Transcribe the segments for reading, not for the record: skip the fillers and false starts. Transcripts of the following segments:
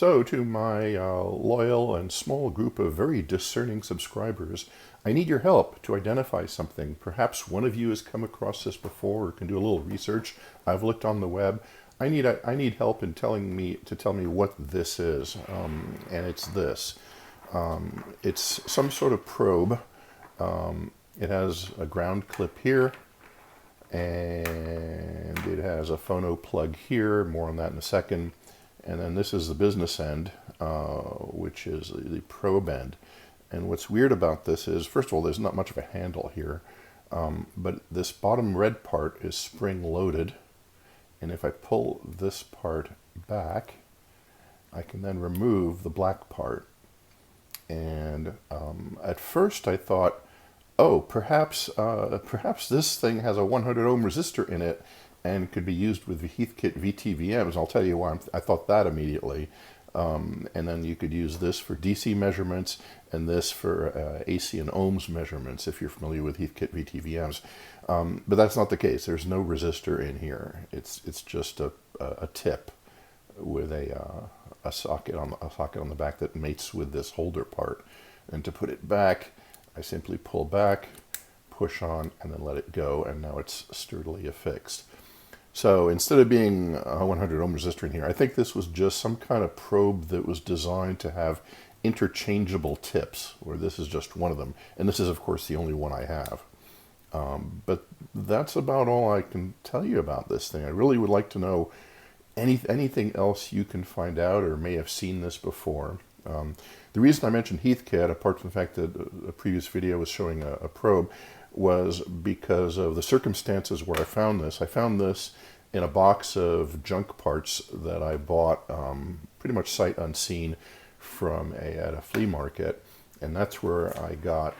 So, to my loyal and small group of very discerning subscribers, I need your help to identify something. Perhaps one of you has come across this before or can do a little research. I've looked on the web. I need help in tell me what this is, and it's this. It's some sort of probe. It has a ground clip here, and it has a phono plug here. More on that in a second. And then this is the business end, which is the probe end. And what's weird about this is, first of all, there's not much of a handle here, but this bottom red part is spring loaded. And if I pull this part back, I can then remove the black part. And at first I thought, oh, perhaps this thing has a 100 ohm resistor in it and could be used with the Heathkit VTVMs. I'll tell you why I thought that immediately. And then you could use this for DC measurements and this for AC and ohms measurements if you're familiar with Heathkit VTVMs. But that's not the case. There's no resistor in here. It's just a tip with a socket on the back that mates with this holder part. And to put it back, I simply pull back, push on, and then let it go, and now it's sturdily affixed. So instead of being a 100 ohm resistor in here, I think this was just some kind of probe that was designed to have interchangeable tips, or this is just one of them. And this is, of course, the only one I have. But that's about all I can tell you about this thing. I really would like to know anything else you can find out or may have seen this before. The reason I mentioned Heathkit, apart from the fact that a previous video was showing a probe, was because of the circumstances where I found this. I found this in a box of junk parts that I bought pretty much sight unseen from at a flea market, and that's where I got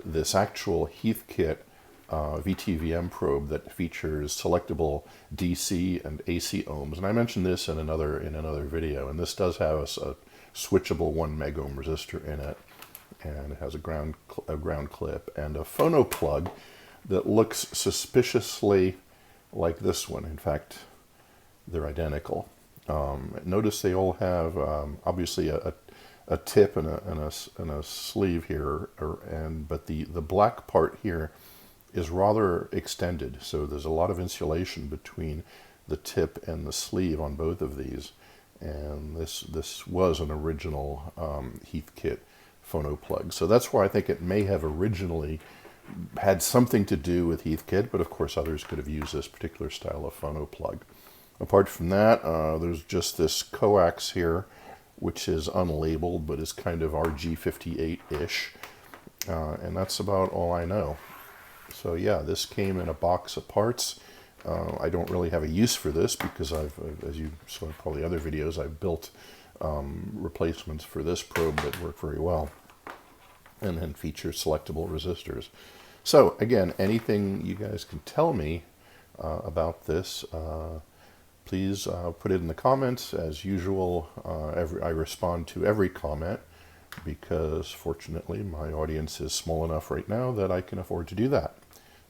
this actual Heathkit VTVM probe that features selectable DC and AC ohms. And I mentioned this in another video, and this does have a switchable 1 meg ohm resistor in it. And it has a ground clip and a phono plug that looks suspiciously like this one. In fact, they're identical. Notice they all have obviously a tip and a sleeve here, but the black part here is rather extended. So there's a lot of insulation between the tip and the sleeve on both of these. And this was an original Heathkit phono plug. So that's why I think it may have originally had something to do with Heathkit, but of course others could have used this particular style of phono plug. Apart from that, there's just this coax here, which is unlabeled, but is kind of RG58-ish. And that's about all I know. So yeah, this came in a box of parts. I don't really have a use for this because as you saw in probably other videos, I've built replacements for this probe that work very well and then feature selectable resistors. So again, anything you guys can tell me about this, please put it in the comments. As usual, I respond to every comment because fortunately my audience is small enough right now that I can afford to do that.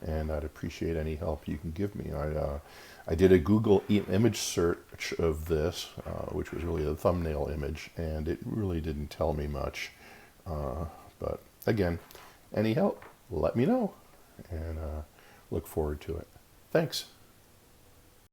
And I'd appreciate any help you can give me. I did a Google image search of this, which was really a thumbnail image, and it really didn't tell me much. But again, any help, let me know, and look forward to it. Thanks.